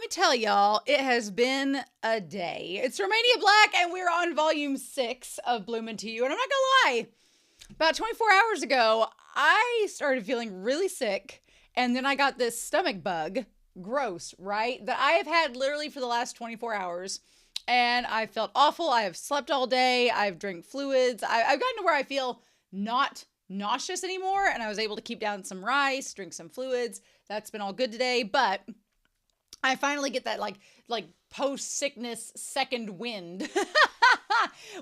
me tell y'all, it has been a day. It's Romania Black, and we're on volume 6 of Bloomin' to You. And I'm not gonna lie, about 24 hours ago, I started feeling really sick, and then I got this stomach bug. Gross, right? That I have had literally for the last 24 hours. And I felt awful. I have slept all day. I've drank fluids. I've gotten to where I feel not nauseous anymore. And I was able to keep down some rice, drink some fluids. That's been all good today. But I finally get that like post-sickness second wind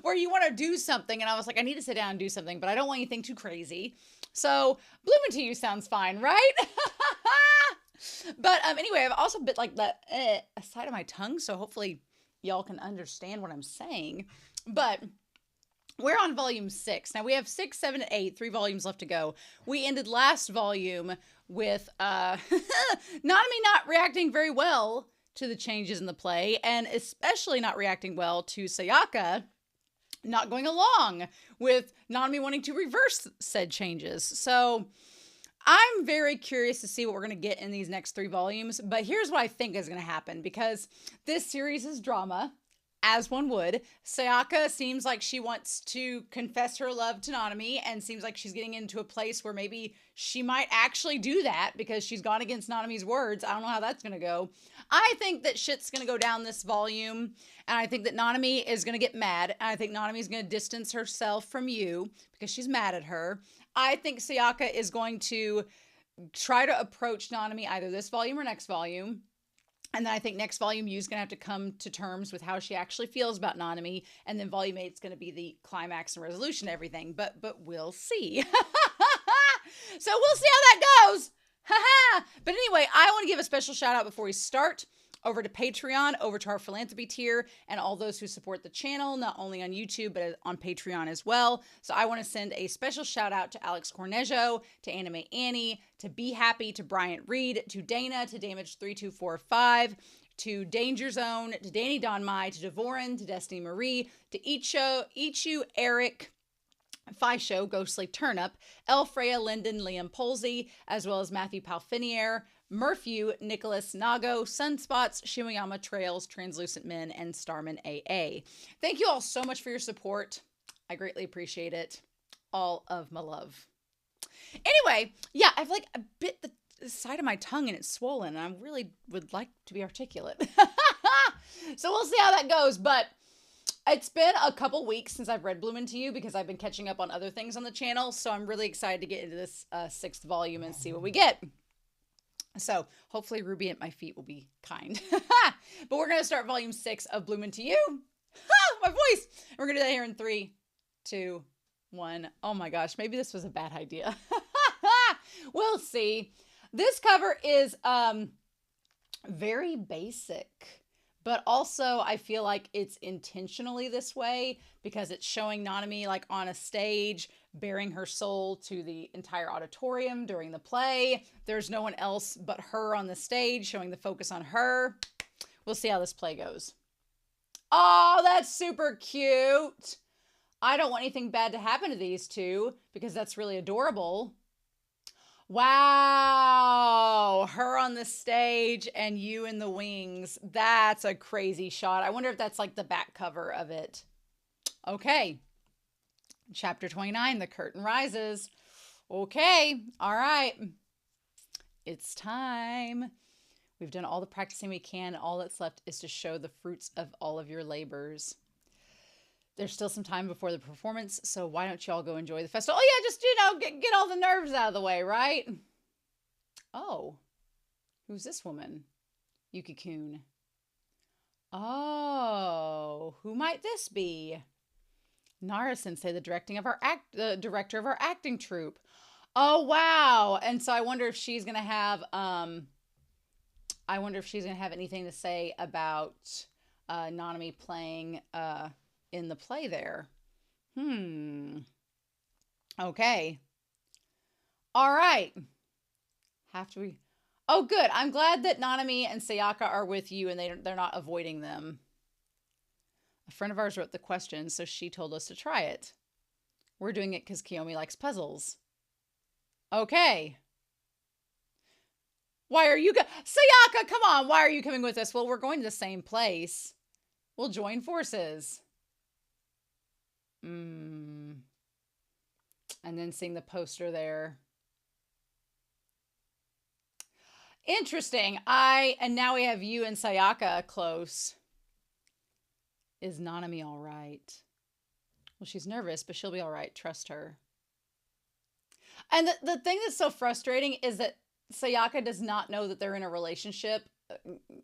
where you want to do something. And I was like, I need to sit down and do something, but I don't want anything too crazy. So Bloomin' to You sounds fine, right? But anyway, I've also bit like the side of my tongue. So hopefully y'all can understand what I'm saying. But we're on volume 6. Now we have 6, 7, and 8, 3 volumes left to go. We ended last volume with Nanami not reacting very well to the changes in the play, and especially not reacting well to Sayaka not going along with Nanami wanting to reverse said changes. So I'm very curious to see what we're going to get in these next 3 volumes, but here's what I think is going to happen, because this series is drama, as one would. Sayaka seems like she wants to confess her love to Nanami, and seems like she's getting into a place where maybe she might actually do that because she's gone against Nanami's words. I don't know how that's going to go. I think that shit's going to go down this volume, and I think that Nanami is going to get mad, and I think Nanami is going to distance herself from you because she's mad at her. I think Sayaka is going to try to approach Nanami either this volume or next volume. And then I think next volume Yu's going to have to come to terms with how she actually feels about Nanami. And then volume 8 is going to be the climax and resolution of everything. But we'll see. So we'll see how that goes. But anyway, I want to give a special shout out before we start over to Patreon, over to our philanthropy tier, and all those who support the channel, not only on YouTube, but on Patreon as well. So I want to send a special shout out to Alex Cornejo, to Anime Annie, to Be Happy, to Bryant Reed, to Dana, to Damage3245, to Danger Zone, to Danny Donmai, to Devorin, to Destiny Marie, to Ichu, Eric, Fisho, Ghostly Turnip, El Freya, Linden, Liam Polsey, as well as Matthew Palfinier, Murphew, Nicholas Nago, Sunspots, Shimoyama Trails, Translucent Men, and Starman AA. Thank you all so much for your support. I greatly appreciate it. All of my love. Anyway, yeah, I've like a bit the side of my tongue and it's swollen, and I really would like to be articulate. So we'll see how that goes, but it's been a couple weeks since I've read Bloomin' to You because I've been catching up on other things on the channel, so I'm really excited to get into this 6th volume and see what we get. So hopefully Ruby at my feet will be kind. But we're going to start volume 6 of Bloomin' to You. My voice! And we're going to do that here in 3, 2, 1. Oh my gosh, maybe this was a bad idea. We'll see. This cover is very basic, but also I feel like it's intentionally this way because it's showing Nanami like on a stage, bearing her soul to the entire auditorium during the play. There's no one else but her on the stage, showing the focus on her. We'll see how this play goes. Oh, that's super cute. I don't want anything bad to happen to these two because that's really adorable. Wow. Her on the stage and you in the wings. That's a crazy shot. I wonder if that's like the back cover of it. Okay. Chapter 29, The Curtain Rises. Okay, all right. It's time. We've done all the practicing we can. All that's left is to show the fruits of all of your labors. There's still some time before the performance, so why don't you all go enjoy the festival? Oh yeah, just, get all the nerves out of the way, right? Oh, who's this woman? Yuki-kun. Oh, who might this be? Nara-sensei, the director of our acting troupe. Oh, wow. And so I wonder if she's going to have, anything to say about Nanami playing in the play there. Okay. All right. Oh, good. I'm glad that Nanami and Sayaka are with you and they're not avoiding them. A friend of ours wrote the question, so she told us to try it. We're doing it because Kiyomi likes puzzles. Okay. Why are you Sayaka, come on, why are you coming with us? Well, we're going to the same place. We'll join forces. And then seeing the poster there. Interesting. And now we have you and Sayaka close. Is Nanami all right? Well, she's nervous, but she'll be all right. Trust her. And the thing that's so frustrating is that Sayaka does not know that they're in a relationship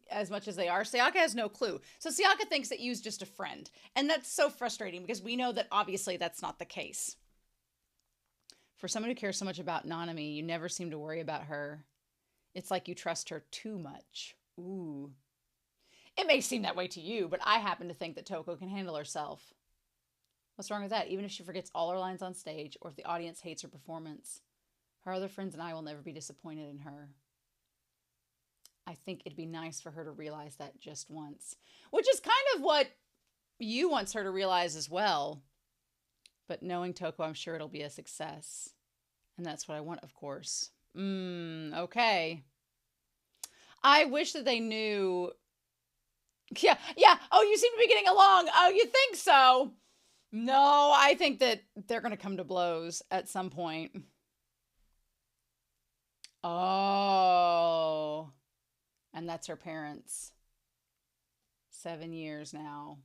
as much as they are. Sayaka has no clue. So Sayaka thinks that Yu's just a friend. And that's so frustrating because we know that obviously that's not the case. For someone who cares so much about Nanami, you never seem to worry about her. It's like you trust her too much. Ooh. It may seem that way to you, but I happen to think that Toko can handle herself. What's wrong with that? Even if she forgets all her lines on stage, or if the audience hates her performance, her other friends and I will never be disappointed in her. I think it'd be nice for her to realize that just once. Which is kind of what Yu wants her to realize as well. But knowing Toko, I'm sure it'll be a success. And that's what I want, of course. Okay. I wish that they knew... Yeah. Oh, you seem to be getting along. Oh, you think so? No, I think that they're going to come to blows at some point. Oh. And that's her parents. 7 years now.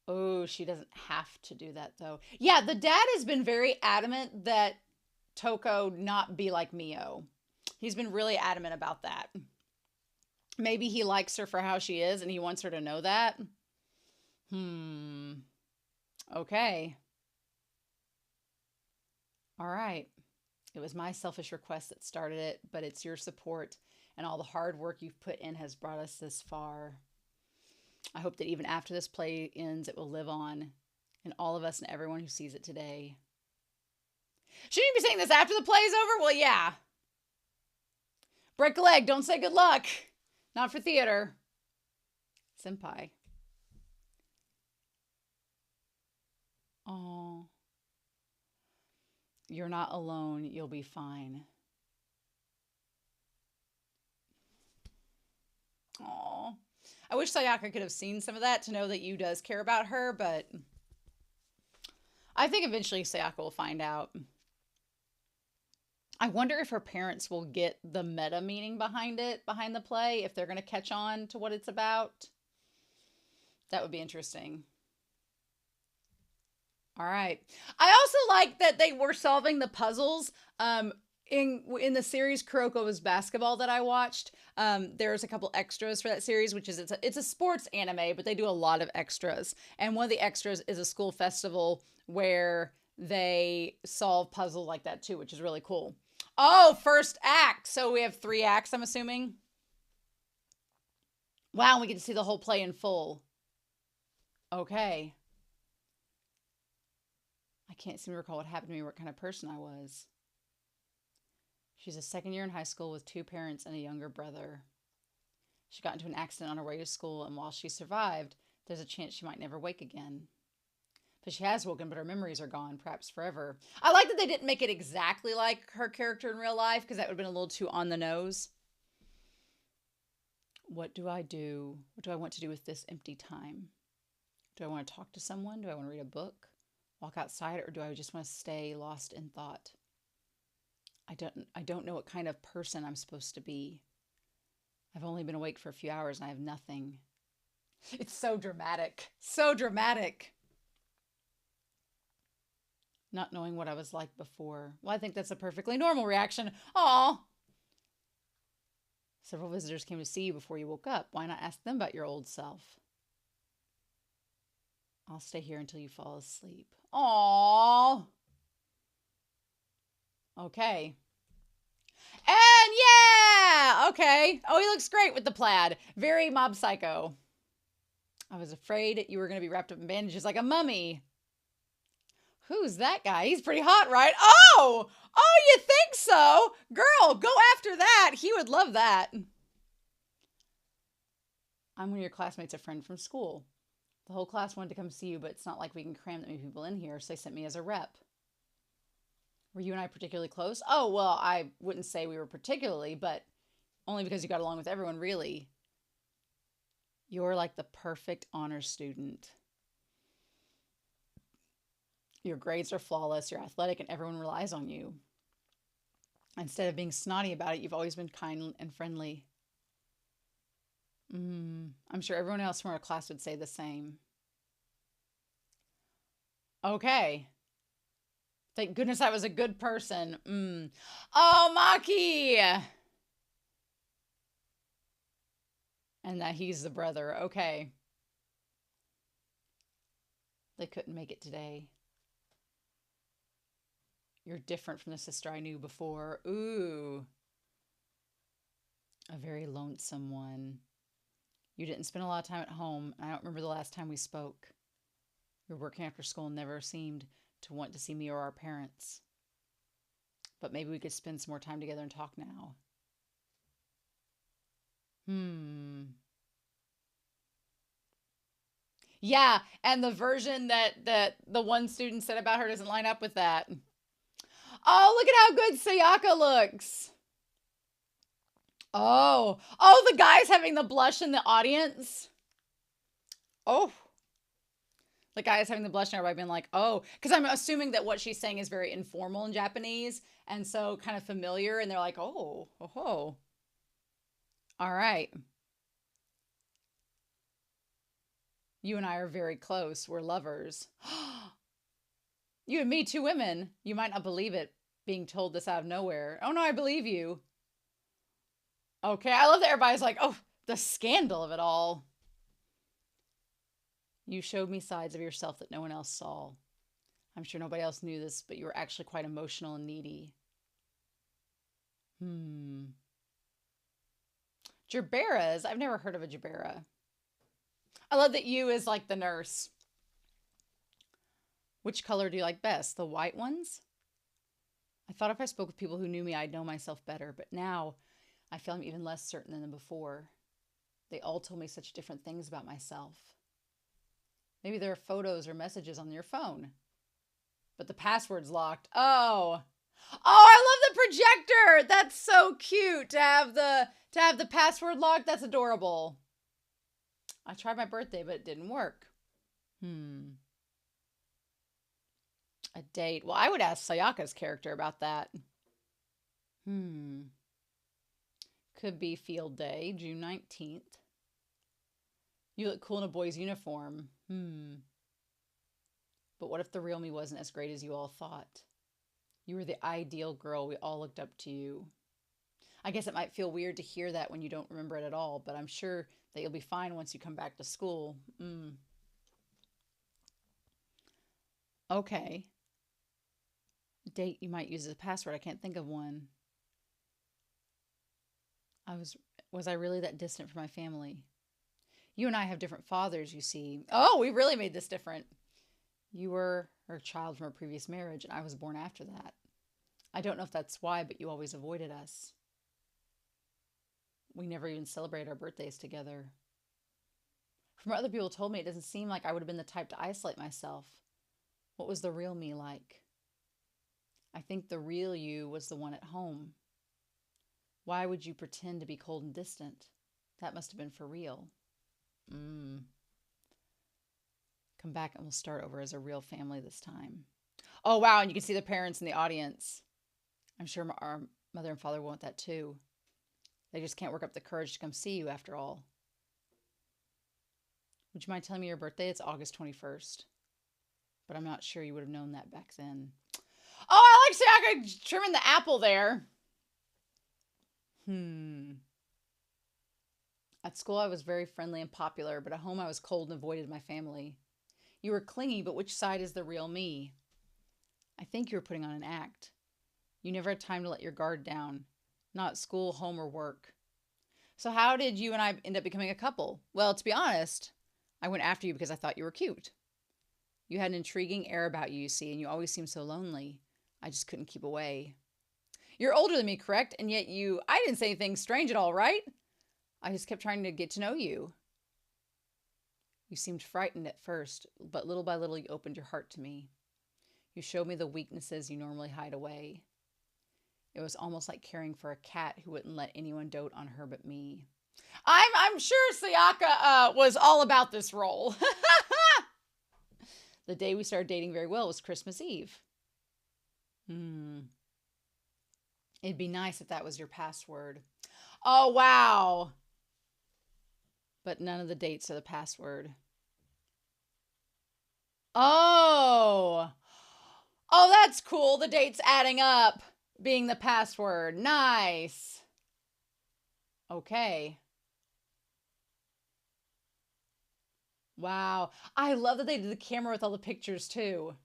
Oh, she doesn't have to do that, though. Yeah, the dad has been very adamant that Toko not be like Mio. He's been really adamant about that. Maybe he likes her for how she is and he wants her to know that. Okay. All right. It was my selfish request that started it, but it's your support and all the hard work you've put in has brought us this far. I hope that even after this play ends, it will live on in all of us and everyone who sees it today. Shouldn't you be saying this after the play's over? Well, yeah. Break a leg. Don't say good luck. Not for theater. Senpai. Oh. You're not alone. You'll be fine. Oh. I wish Sayaka could have seen some of that to know that Yu does care about her, but I think eventually Sayaka will find out. I wonder if her parents will get the meta meaning behind it, behind the play, if they're going to catch on to what it's about. That would be interesting. All right. I also like that they were solving the puzzles. In the series Kuroko's Basketball that I watched, there's a couple extras for that series, which is it's a sports anime, but they do a lot of extras. And one of the extras is a school festival where they solve puzzles like that too, which is really cool. Oh, first act. So we have 3 acts, I'm assuming. Wow, we get to see the whole play in full. Okay. I can't seem to recall what happened to me, what kind of person I was. She's a second year in high school with 2 parents and a younger brother. She got into an accident on her way to school, and while she survived, there's a chance she might never wake again. But she has woken, but her memories are gone, perhaps forever. I like that they didn't make it exactly like her character in real life, because that would have been a little too on the nose. What do I do? What do I want to do with this empty time? Do I want to talk to someone? Do I want to read a book? Walk outside? Or do I just want to stay lost in thought? I don't know what kind of person I'm supposed to be. I've only been awake for a few hours and I have nothing. It's so dramatic. So dramatic. Not knowing what I was like before. Well, I think that's a perfectly normal reaction. Aw. Several visitors came to see you before you woke up. Why not ask them about your old self? I'll stay here until you fall asleep. Aww. Okay. And yeah! Okay. Oh, he looks great with the plaid. Very Mob Psycho. I was afraid you were going to be wrapped up in bandages like a mummy. Who's that guy? He's pretty hot, right? Oh! Oh, you think so? Girl, go after that. He would love that. I'm one of your classmates, a friend from school. The whole class wanted to come see you, but it's not like we can cram that many people in here, so they sent me as a rep. Were you and I particularly close? Oh, well, I wouldn't say we were particularly, but only because you got along with everyone, really. You're like the perfect honor student. Your grades are flawless, you're athletic, and everyone relies on you. Instead of being snotty about it, you've always been kind and friendly. I'm sure everyone else from our class would say the same. Okay. Thank goodness I was a good person. Oh, Maki! And that he's the brother. Okay. They couldn't make it today. You're different from the sister I knew before. Ooh. A very lonesome one. You didn't spend a lot of time at home. I don't remember the last time we spoke. Your working after school never seemed to want to see me or our parents. But maybe we could spend some more time together and talk now. Yeah, and the version that the one student said about her doesn't line up with that. Oh, look at how good Sayaka looks. Oh, the guy's having the blush in the audience. Oh, the guy is having the blush and everybody being like, oh, because I'm assuming that what she's saying is very informal in Japanese and so kind of familiar. And they're like, oh. All right. You and I are very close. We're lovers. You and me, two women. You might not believe it, being told this out of nowhere. Oh, no, I believe you. Okay, I love that everybody's like, oh, the scandal of it all. You showed me sides of yourself that no one else saw. I'm sure nobody else knew this, but you were actually quite emotional and needy. Jaberas? I've never heard of a Jabera. I love that you is like the nurse. Which color do you like best? The white ones? I thought if I spoke with people who knew me, I'd know myself better, but now I feel I'm even less certain than before. They all told me such different things about myself. Maybe there are photos or messages on your phone. But the password's locked. Oh, I love the projector. That's so cute to have the password locked. That's adorable. I tried my birthday, but it didn't work. A date. Well, I would ask Sayaka's character about that. Could be field day, June 19th. You look cool in a boy's uniform. But what if the real me wasn't as great as you all thought? You were the ideal girl. We all looked up to you. I guess it might feel weird to hear that when you don't remember it at all, but I'm sure that you'll be fine once you come back to school. Okay. Date you might use as a password. I can't think of one. Was I really that distant from my family? You and I have different fathers, you see. Oh, we really made this different. You were a child from a previous marriage, and I was born after that. I don't know if that's why, but you always avoided us. We never even celebrated our birthdays together. From what other people told me, it doesn't seem like I would have been the type to isolate myself. What was the real me like? I think the real you was the one at home. Why would you pretend to be cold and distant? That must have been for real. Come back and we'll start over as a real family this time. Oh, wow. And you can see the parents in the audience. I'm sure our mother and father want that too. They just can't work up the courage to come see you after all. Would you mind telling me your birthday? It's August 21st. But I'm not sure you would have known that back then. Oh, I like Sayaka trimming the apple there. At school, I was very friendly and popular, but at home, I was cold and avoided my family. You were clingy, but which side is the real me? I think you were putting on an act. You never had time to let your guard down. Not at school, home, or work. So how did you and I end up becoming a couple? Well, to be honest, I went after you because I thought you were cute. You had an intriguing air about you, see, and you always seemed so lonely. I just couldn't keep away. You're older than me, correct? And yet I didn't say anything strange at all, right? I just kept trying to get to know you. You seemed frightened at first, but little by little you opened your heart to me. You showed me the weaknesses you normally hide away. It was almost like caring for a cat who wouldn't let anyone dote on her but me. I'm sure Sayaka was all about this role. The day we started dating very well was Christmas Eve. It'd be nice if that was your password. Oh, wow. But none of the dates are the password. Oh. Oh, that's cool. The dates adding up being the password. Nice. Okay. Wow. I love that they did the camera with all the pictures too.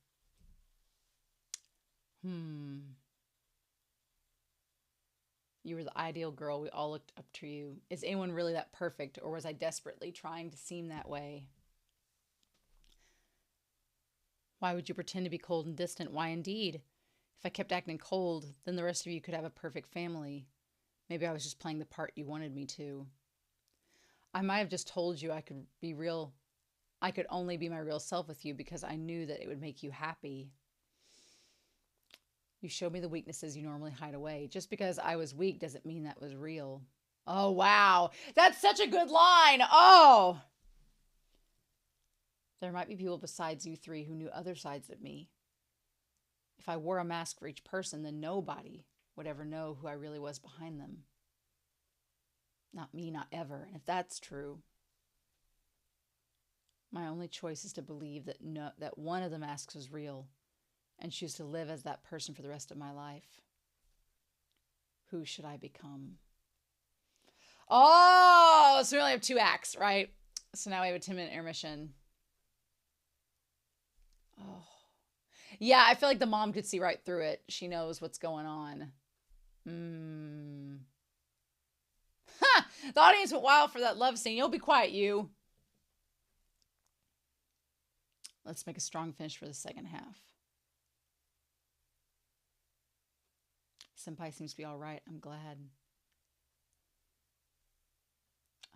You were the ideal girl. We all looked up to you. Is anyone really that perfect, or was I desperately trying to seem that way? Why would you pretend to be cold and distant? Why indeed? If I kept acting cold, then the rest of you could have a perfect family. Maybe I was just playing the part you wanted me to. I might have just told you I could be real. I could only be my real self with you because I knew that it would make you happy. You showed me the weaknesses you normally hide away. Just because I was weak doesn't mean that was real. Oh, wow. That's such a good line. Oh. There might be people besides you three who knew other sides of me. If I wore a mask for each person, then nobody would ever know who I really was behind them. Not me, not ever. And if that's true, my only choice is to believe that one of the masks was real and choose to live as that person for the rest of my life. Who should I become? Oh, so we only have 2 acts, right? So now we have a 10-minute intermission. Oh. Yeah, I feel like the mom could see right through it. She knows what's going on. Ha! The audience went wild for that love scene. You'll be quiet, you. Let's make a strong finish for the second half. Senpai seems to be all right. I'm glad.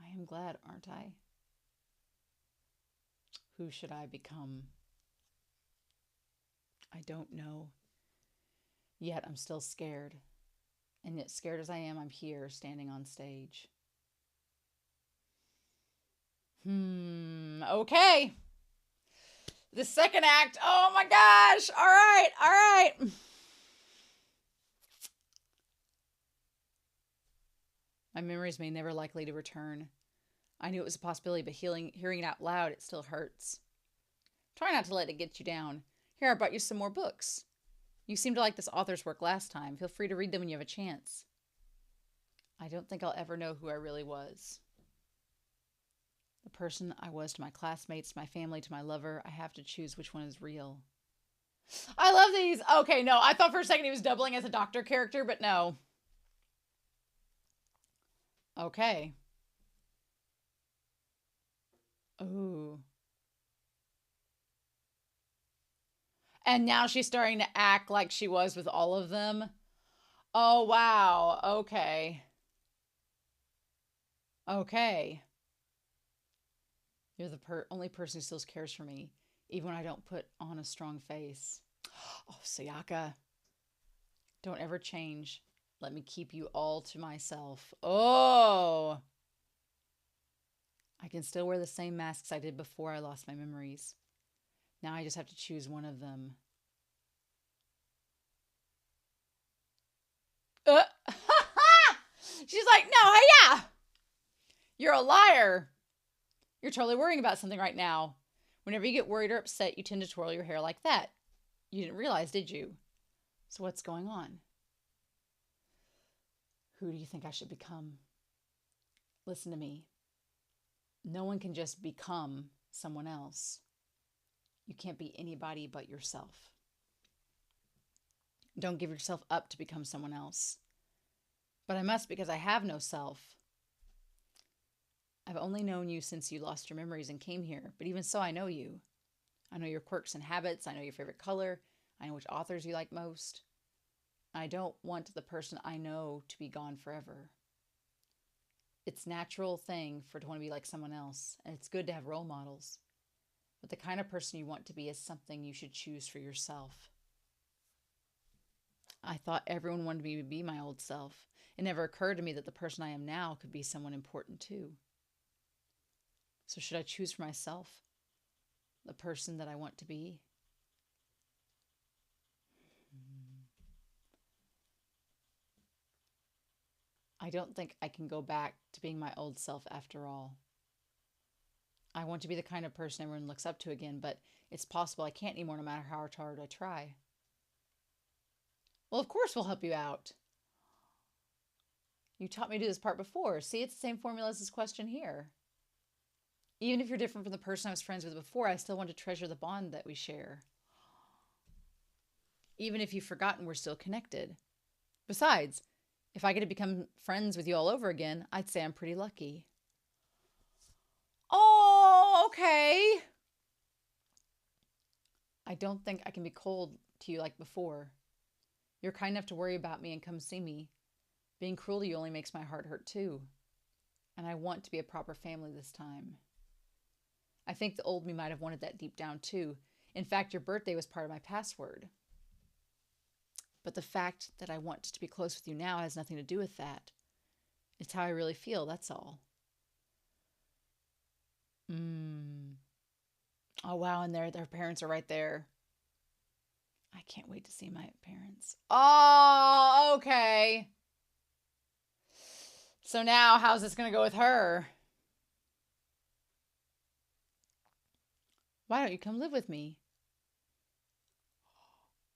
I am glad, aren't I? Who should I become? I don't know. Yet I'm still scared. And yet scared as I am, I'm here standing on stage. Okay. The second act. Oh my gosh. All right. All right. My memories may never likely to return. I knew it was a possibility, but hearing it out loud, it still hurts. Try not to let it get you down. Here, I brought you some more books. You seemed to like this author's work last time. Feel free to read them when you have a chance. I don't think I'll ever know who I really was. The person I was to my classmates, to my family, to my lover. I have to choose which one is real. I love these. Okay, no, I thought for a second he was doubling as a doctor character, but no. Okay. Ooh. And now she's starting to act like she was with all of them. Oh, wow. Okay. Okay. You're the only person who still cares for me, even when I don't put on a strong face. Oh, Sayaka. Don't ever change. Let me keep you all to myself. Oh. I can still wear the same masks I did before I lost my memories. Now I just have to choose one of them. She's like, no, yeah. You're a liar. You're totally worrying about something right now. Whenever you get worried or upset, you tend to twirl your hair like that. You didn't realize, did you? So what's going on? Who do you think I should become? Listen to me. No one can just become someone else. You can't be anybody but yourself. Don't give yourself up to become someone else. But I must, because I have no self. I've only known you since you lost your memories and came here, but even so, I know you. I know your quirks and habits. I know your favorite color. I know which authors you like most. I don't want the person I know to be gone forever. It's a natural thing to want to be like someone else, and it's good to have role models. But the kind of person you want to be is something you should choose for yourself. I thought everyone wanted me to be my old self. It never occurred to me that the person I am now could be someone important too. So should I choose for myself the person that I want to be? I don't think I can go back to being my old self after all. I want to be the kind of person everyone looks up to again, but it's possible I can't anymore no matter how hard I try. Well, of course we'll help you out. You taught me to do this part before. See, it's the same formula as this question here. Even if you're different from the person I was friends with before, I still want to treasure the bond that we share. Even if you've forgotten, we're still connected. Besides, if I get to become friends with you all over again, I'd say I'm pretty lucky. Oh, okay. I don't think I can be cold to you like before. You're kind enough to worry about me and come see me. Being cruel to you only makes my heart hurt too. And I want to be a proper family this time. I think the old me might have wanted that deep down too. In fact, your birthday was part of my password. But the fact that I want to be close with you now has nothing to do with that. It's how I really feel, that's all. Oh, wow, and their parents are right there. I can't wait to see my parents. Oh, okay. So now, how's this going to go with her? Why don't you come live with me?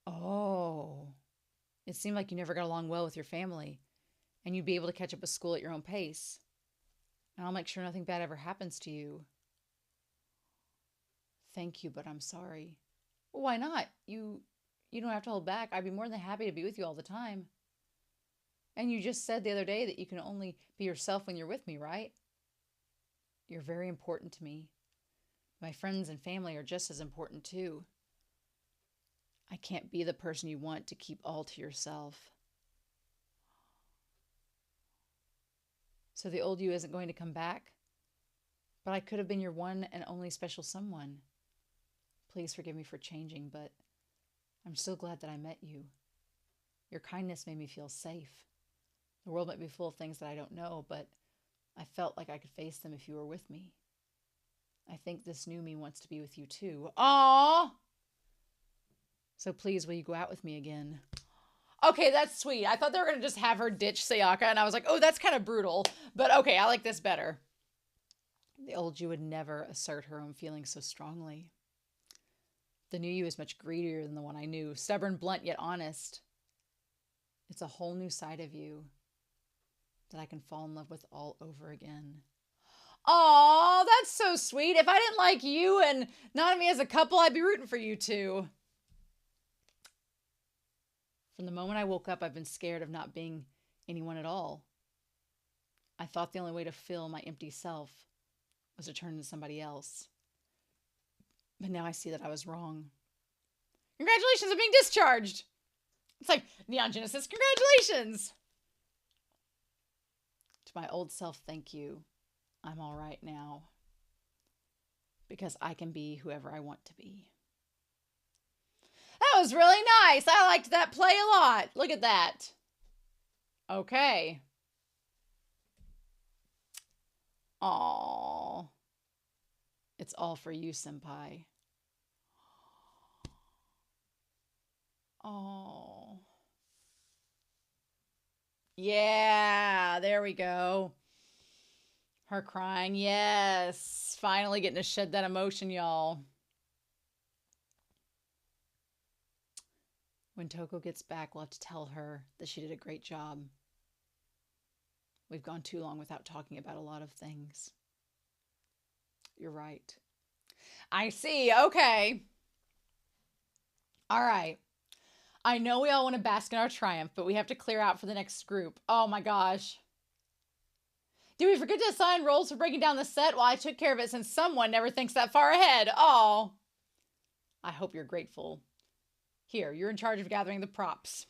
Oh. It seemed like you never got along well with your family, and you'd be able to catch up with school at your own pace. And I'll make sure nothing bad ever happens to you. Thank you, but I'm sorry. Well, why not? You don't have to hold back. I'd be more than happy to be with you all the time. And you just said the other day that you can only be yourself when you're with me, right? You're very important to me. My friends and family are just as important too. I can't be the person you want to keep all to yourself. So the old you isn't going to come back? But I could have been your one and only special someone. Please forgive me for changing, but I'm so glad that I met you. Your kindness made me feel safe. The world might be full of things that I don't know, but I felt like I could face them if you were with me. I think this new me wants to be with you too. Aww! So please, will you go out with me again? Okay, that's sweet. I thought they were going to just have her ditch Sayaka, and I was like, oh, that's kind of brutal. But okay, I like this better. The old you would never assert her own feelings so strongly. The new you is much greedier than the one I knew. Stubborn, blunt, yet honest. It's a whole new side of you that I can fall in love with all over again. Aw, that's so sweet. If I didn't like you and Nanami as a couple, I'd be rooting for you two. From the moment I woke up, I've been scared of not being anyone at all. I thought the only way to fill my empty self was to turn into somebody else. But now I see that I was wrong. Congratulations on being discharged! It's like Neon Genesis, congratulations! To my old self, thank you. I'm all right now. Because I can be whoever I want to be. That was really nice. I liked that play a lot. Look at that. Okay. Aww. It's all for you, senpai. Oh. Yeah, there we go. Her crying. Yes. Finally getting to shed that emotion, y'all. When Toko gets back, we'll have to tell her that she did a great job. We've gone too long without talking about a lot of things. You're right. I see. Okay. All right. I know we all want to bask in our triumph, but we have to clear out for the next group. Oh my gosh. Did we forget to assign roles for breaking down the set? Well, I took care of it since someone never thinks that far ahead. Oh. I hope you're grateful. Here, you're in charge of gathering the props.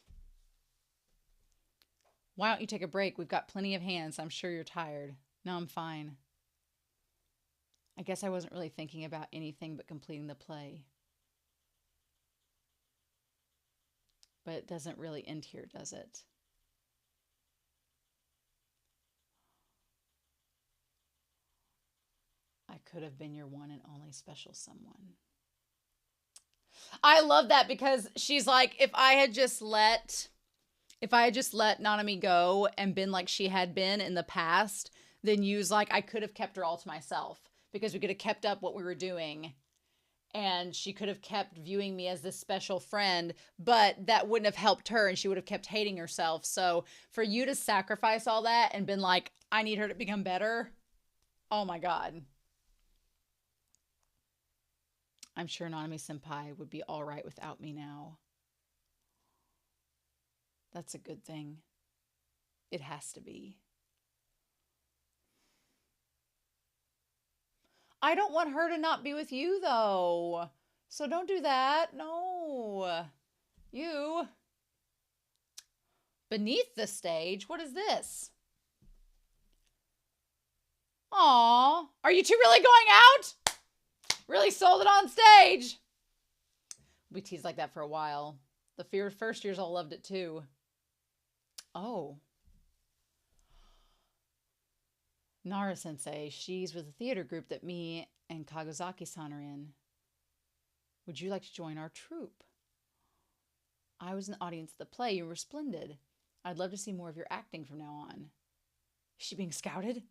Why don't you take a break? We've got plenty of hands. I'm sure you're tired. No, I'm fine. I guess I wasn't really thinking about anything but completing the play. But it doesn't really end here, does it? I could have been your one and only special someone. I love that because she's like, if I had just let Nanami go and been like she had been in the past, then Yu's like, I could have kept her all to myself because we could have kept up what we were doing. And she could have kept viewing me as this special friend, but that wouldn't have helped her and she would have kept hating herself. So for you to sacrifice all that and been like, I need her to become better. Oh my God. I'm sure Nanami Senpai would be all right without me now. That's a good thing. It has to be. I don't want her to not be with you, though. So don't do that. No. You. Beneath the stage? What is this? Aw. Are you two really going out? Really sold it on stage. We teased like that for a while. The first years all loved it, too. Oh. Nara-sensei, she's with the theater group that me and Kagosaki-san are in. Would you like to join our troupe? I was in the audience at the play. You were splendid. I'd love to see more of your acting from now on. Is she being scouted?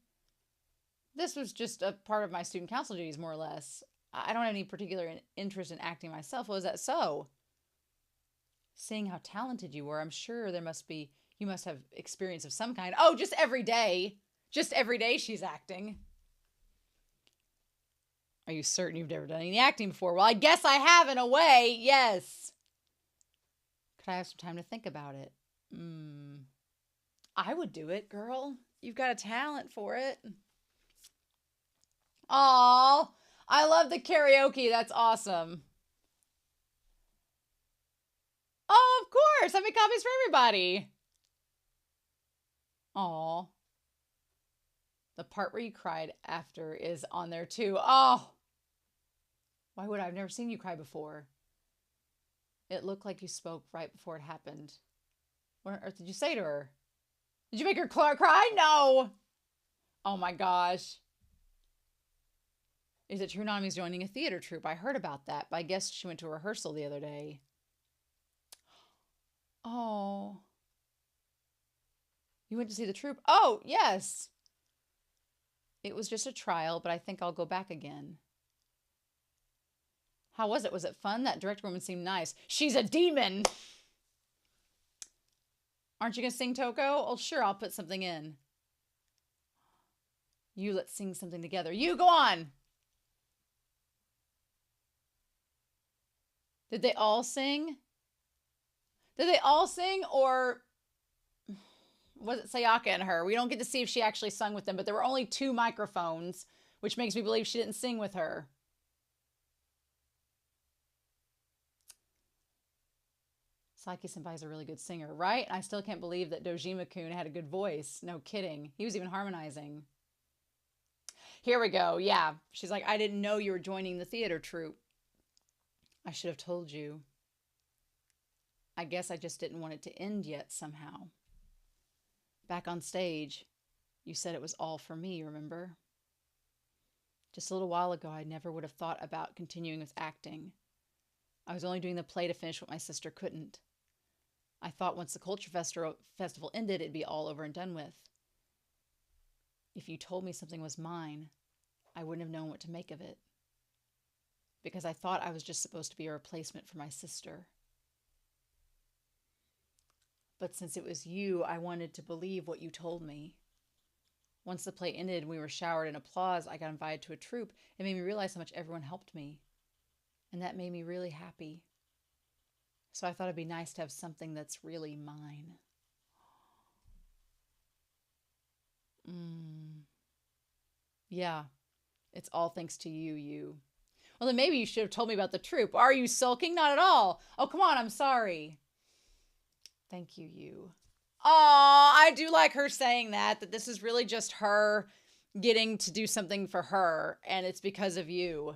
This was just a part of my student council duties, more or less. I don't have any particular interest in acting myself. Was that so? Seeing how talented you were, I'm sure you must have experience of some kind. Oh, just every day. Just every day she's acting. Are you certain you've never done any acting before? Well, I guess I have in a way. Yes. Could I have some time to think about it? I would do it, girl. You've got a talent for it. Aw, I love the karaoke. That's awesome. Oh, of course. I make copies for everybody. Aw. The part where you cried after is on there too. Oh. Why would I? I've never seen you cry before. It looked like you spoke right before it happened. What on earth did you say to her? Did you make her cry? No. Oh my gosh. Is it true Nami's joining a theater troupe? I heard about that, but I guess she went to a rehearsal the other day. Oh. You went to see the troupe? Oh, yes. It was just a trial, but I think I'll go back again. How was it? Was it fun? That director woman seemed nice. She's a demon! Aren't you going to sing, Toko? Oh, sure, I'll put something in. You, let's sing something together. You, go on! Did they all sing? Did they all sing, or was it Sayaka and her? We don't get to see if she actually sung with them, but there were only 2 microphones, which makes me believe she didn't sing with her. Saiki-senpai is a really good singer, right? I still can't believe that Dojima-kun had a good voice. No kidding. He was even harmonizing. Here we go. Yeah. She's like, I didn't know you were joining the theater troupe. I should have told you. I guess I just didn't want it to end yet somehow. Back on stage, you said it was all for me, remember? Just a little while ago, I never would have thought about continuing with acting. I was only doing the play to finish what my sister couldn't. I thought once the culture festival ended, it'd be all over and done with. If you told me something was mine, I wouldn't have known what to make of it. Because I thought I was just supposed to be a replacement for my sister. But since it was you, I wanted to believe what you told me. Once the play ended and we were showered in applause, I got invited to a troupe. It made me realize how much everyone helped me. And that made me really happy. So I thought it'd be nice to have something that's really mine. Yeah, it's all thanks to you. Well, then maybe you should have told me about the troupe. Are you sulking? Not at all. Oh, come on, I'm sorry. Thank you. Aw, I do like her saying that this is really just her getting to do something for her, and it's because of you.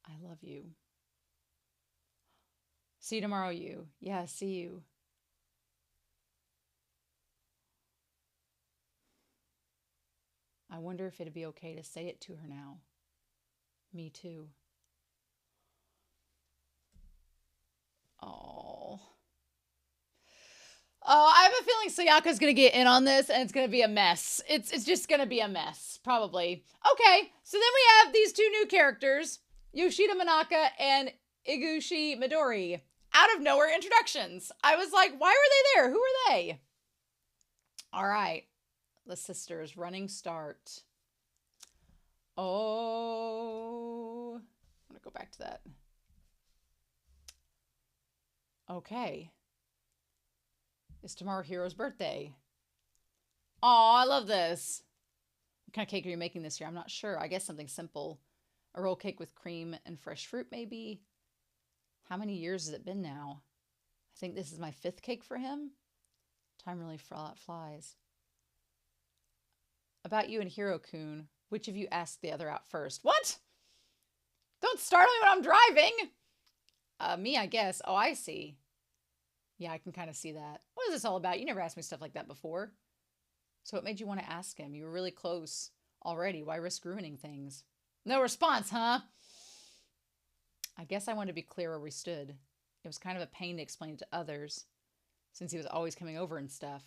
I love you. See you tomorrow, you. Yeah, see you. I wonder if it'd be okay to say it to her now. Me too. Oh. Oh, I have a feeling Sayaka's going to get in on this and it's going to be a mess. It's just going to be a mess, probably. Okay, so then we have these two new characters, Yoshida Manaka and Iguchi Midori. Out of nowhere introductions. I was like, why were they there? Who are they? All right. The sisters, running start. Oh. I'm going to go back to that. Okay. It's tomorrow Hero's birthday. Aw, I love this. What kind of cake are you making this year? I'm not sure. I guess something simple. A roll cake with cream and fresh fruit, maybe. How many years has it been now? I think this is my 5th cake for him. Time really flies. About you and Hiro-kun, which of you asked the other out first? What? Don't startle me when I'm driving. Me, I guess. Oh, I see. Yeah, I can kind of see that. What is this all about? You never asked me stuff like that before. So what made you want to ask him? You were really close already. Why risk ruining things? No response, huh? I guess I wanted to be clear where we stood. It was kind of a pain to explain it to others, since he was always coming over and stuff.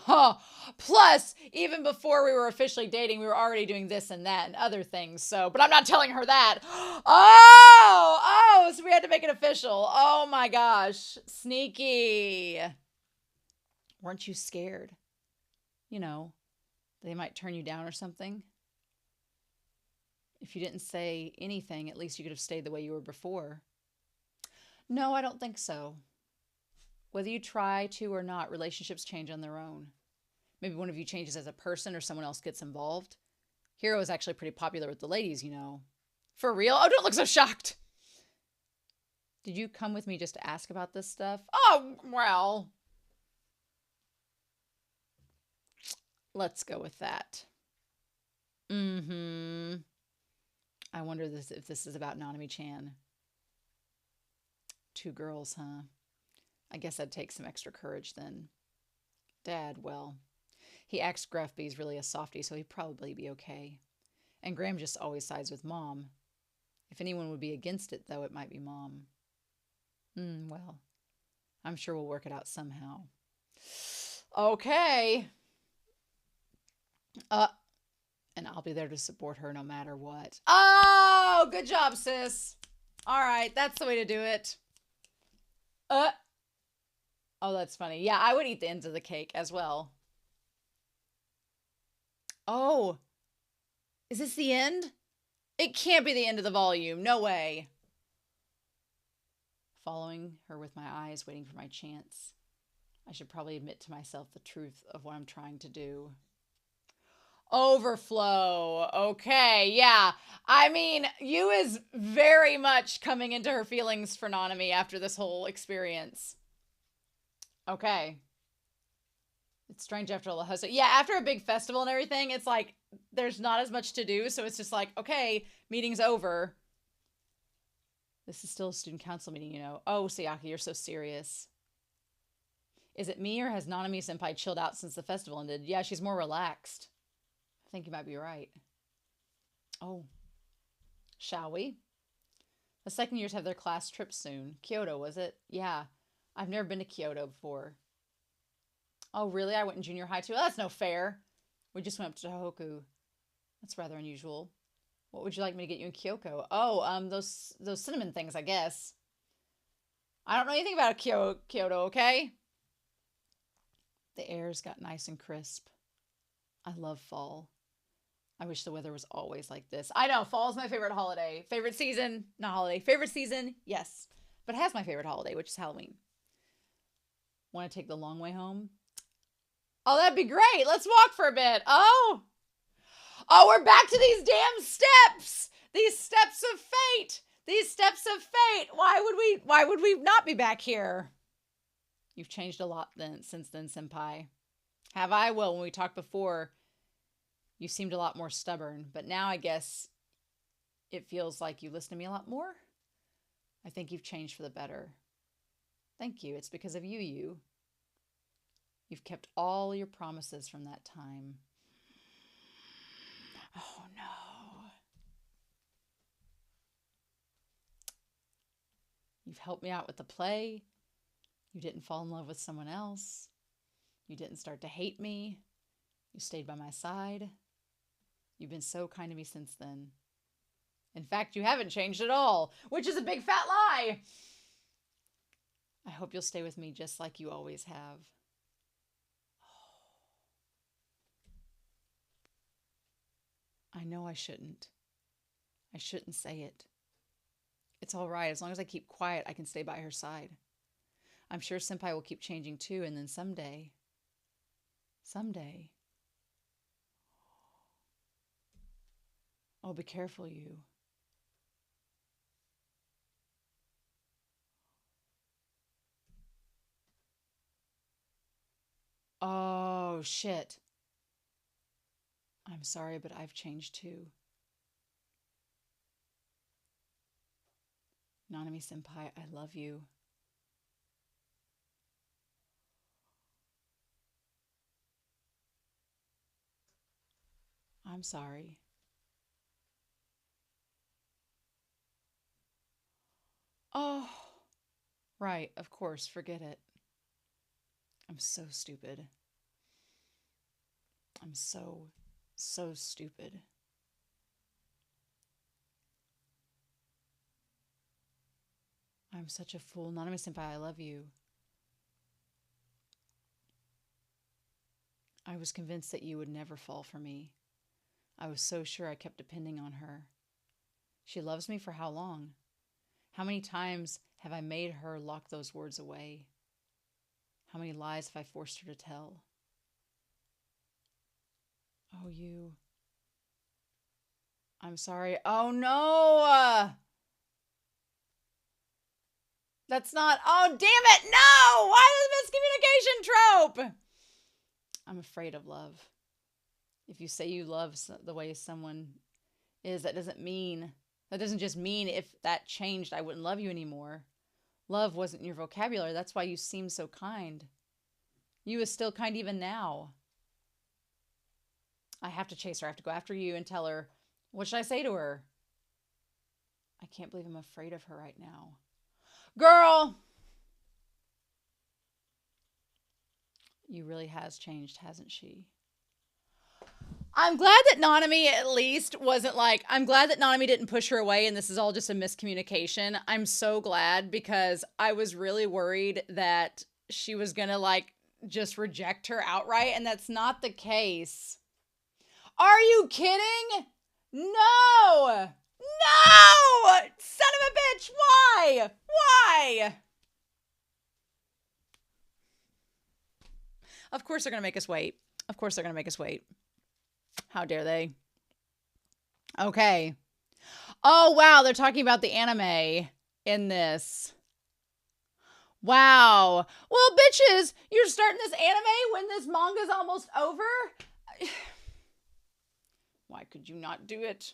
Oh, plus, even before we were officially dating, we were already doing this and that and other things. So, but I'm not telling her that. Oh, so we had to make it official. Oh my gosh. Sneaky. Weren't you scared? You know, they might turn you down or something. If you didn't say anything, at least you could have stayed the way you were before. No, I don't think so. Whether you try to or not, relationships change on their own. Maybe one of you changes as a person or someone else gets involved. Hiro is actually pretty popular with the ladies, you know. For real? Oh, don't look so shocked. Did you come with me just to ask about this stuff? Oh, well. Let's go with that. I wonder if this is about Nanami-chan. 2 girls, huh? I guess that'd take some extra courage then. Dad, well, he acts gruff, but he's really a softie, so he'd probably be okay. And Graham just always sides with Mom. If anyone would be against it, though, it might be Mom. Well, I'm sure we'll work it out somehow. Okay. And I'll be there to support her no matter what. Oh, good job, sis. All right, that's the way to do it. Oh, that's funny. Yeah, I would eat the ends of the cake as well. Oh, is this the end? It can't be the end of the volume. No way. Following her with my eyes, waiting for my chance. I should probably admit to myself the truth of what I'm trying to do. Overflow. Okay, yeah. I mean, Yu is very much coming into her feelings for Nanami after this whole experience. Okay. It's strange after all the hustle. Yeah, after a big festival and everything, it's like there's not as much to do, so it's just like, okay, meeting's over. This is still a student council meeting, you know. Oh, Sayaka, you're so serious. Is it me or has Nanami-senpai chilled out since the festival ended? Yeah, she's more relaxed. I think you might be right. Oh. Shall we? The second years have their class trip soon. Kyoto, was it? Yeah. I've never been to Kyoto before. Oh, really? I went in junior high too? That's no fair. We just went up to Tohoku. That's rather unusual. What would you like me to get you in Kyoto? Oh, those cinnamon things, I guess. I don't know anything about Kyoto, okay? The air's got nice and crisp. I love fall. I wish the weather was always like this. I know, fall is my favorite holiday. Favorite season, not holiday. Favorite season, yes. But it has my favorite holiday, which is Halloween. Want to take the long way home? Oh, that'd be great. Let's walk for a bit. Oh, we're back to these damn steps. These steps of fate. These steps of fate. Why would we not be back here? You've changed a lot since then, senpai. Have I? Well, when we talked before, you seemed a lot more stubborn, but now I guess it feels like you listen to me a lot more. I think you've changed for the better. Thank you. It's because of you. You've kept all your promises from that time. Oh no. You've helped me out with the play. You didn't fall in love with someone else. You didn't start to hate me. You stayed by my side. You've been so kind to me since then. In fact, you haven't changed at all, which is a big fat lie. I hope you'll stay with me just like you always have. I know I shouldn't. I shouldn't say it. It's all right. As long as I keep quiet, I can stay by her side. I'm sure Senpai will keep changing too, and then someday, oh, be careful, you. Oh, shit. I'm sorry, but I've changed too. Nanami-senpai, I love you. I'm sorry. Oh, right, of course, forget it. I'm so stupid. I'm so stupid. I'm such a fool. Nanami-senpai, I love you. I was convinced that you would never fall for me. I was so sure. I kept depending on her. She loves me for how long? How many times have I made her lock those words away? How many lies have I forced her to tell? Oh, you. I'm sorry. Oh, no! That's not... Oh, damn it! No! Why the miscommunication trope? I'm afraid of love. If you say you love the way someone is, that doesn't just mean if that changed, I wouldn't love you anymore. Love wasn't in your vocabulary. That's why you seem so kind. You is still kind even now. I have to chase her. I have to go after you and tell her. What should I say to her? I can't believe I'm afraid of her right now. Girl! You really has changed, hasn't she? I'm glad that Nanami at least wasn't like, I'm glad that Nanami didn't push her away and this is all just a miscommunication. I'm so glad because I was really worried that she was gonna like just reject her outright, and that's not the case. Are you kidding? No! No! Son of a bitch, why? Why? Of course they're gonna make us wait. Of course they're gonna make us wait. How dare they? Okay. Oh, wow. They're talking about the anime in this. Wow. Well, bitches, you're starting this anime when this manga's almost over? Why could you not do it?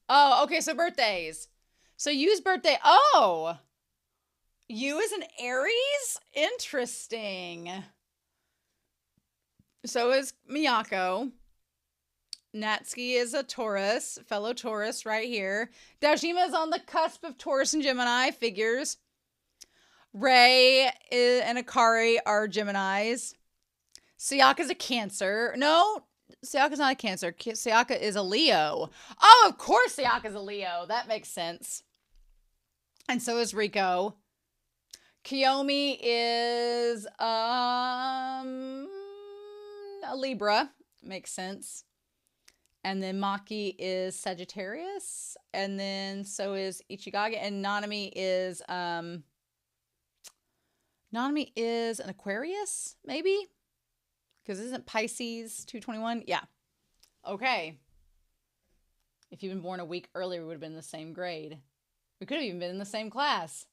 Oh, okay. So birthdays. So Yu's birthday. Oh. Yu is an Aries? Interesting. So is Miyako. Natsuki is a Taurus, fellow Taurus right here. Daojima is on the cusp of Taurus and Gemini, figures. Rei and Akari are Geminis. Sayaka's a Cancer. No, Sayaka's not a Cancer. Sayaka is a Leo. Oh, of course Sayaka's a Leo. That makes sense. And so is Riko. Kiyomi is a Libra. Makes sense. And then Maki is Sagittarius. And then so is Ichigage. And Nanami is an Aquarius, maybe? Because isn't Pisces 221? Yeah. Okay. If you'd been born a week earlier, we would have been in the same grade. We could have even been in the same class.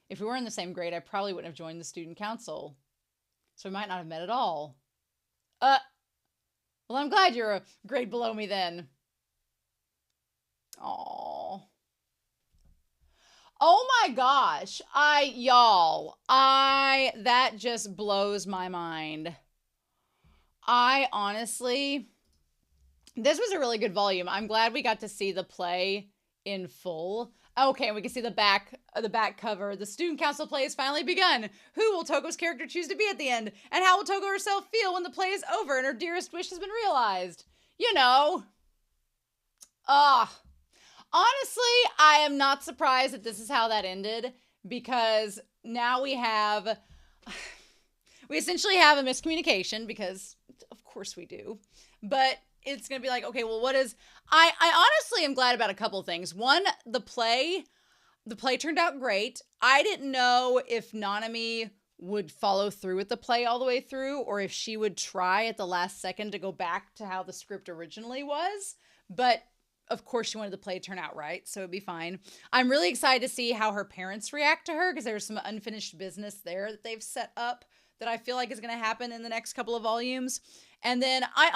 If we were in the same grade, I probably wouldn't have joined the student council. So we might not have met at all. Well, I'm glad you're a grade below me then. Aww. Oh my gosh. That just blows my mind. I honestly, this was a really good volume. I'm glad we got to see the play in full. Okay, we can see the back cover. The student council play has finally begun. Who will Toko's character choose to be at the end? And how will Toko herself feel when the play is over and her dearest wish has been realized? You know. Ah. Honestly, I am not surprised that this is how that ended, because now we essentially have a miscommunication, because of course we do. But it's going to be like, okay, well, I honestly am glad about a couple things. One, the play turned out great. I didn't know if Nanami would follow through with the play all the way through, or if she would try at the last second to go back to how the script originally was. But of course, she wanted the play to turn out right, so it'd be fine. I'm really excited to see how her parents react to her, because there's some unfinished business there that they've set up that I feel like is going to happen in the next couple of volumes. And then I'm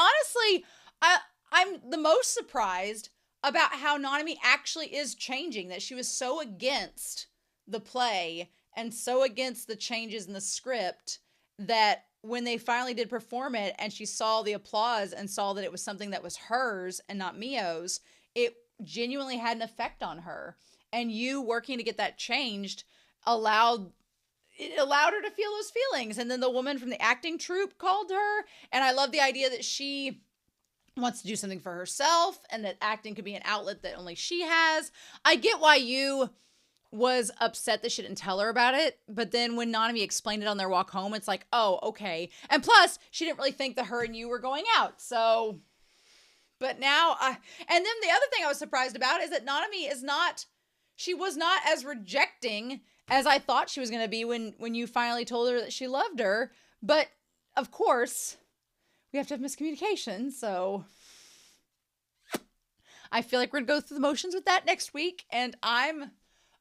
the most surprised about how Nanami actually is changing, that she was so against the play and so against the changes in the script that when they finally did perform it and she saw the applause and saw that it was something that was hers and not Mio's, it genuinely had an effect on her. And you working to get that changed allowed her to feel those feelings. And then the woman from the acting troupe called her. And I love the idea that she wants to do something for herself and that acting could be an outlet that only she has. I get why you was upset that she didn't tell her about it, but then when Nanami explained it on their walk home, it's like, oh, okay. And plus, she didn't really think that her and you were going out, so... But now, and then the other thing I was surprised about is that Nanami she was not as rejecting as I thought she was going to be when you finally told her that she loved her. But, of course, we have to have miscommunication, so I feel like we're going to go through the motions with that next week, and I'm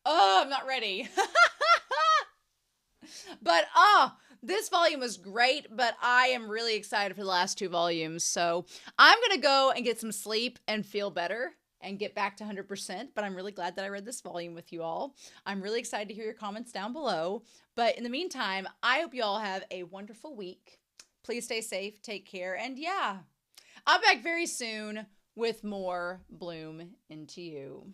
not ready. But, this volume was great, but I am really excited for the last two volumes. So I'm going to go and get some sleep and feel better and get back to 100%. But I'm really glad that I read this volume with you all. I'm really excited to hear your comments down below. But in the meantime, I hope you all have a wonderful week. Please stay safe, take care, and yeah, I'll be back very soon with more Bloom Into You.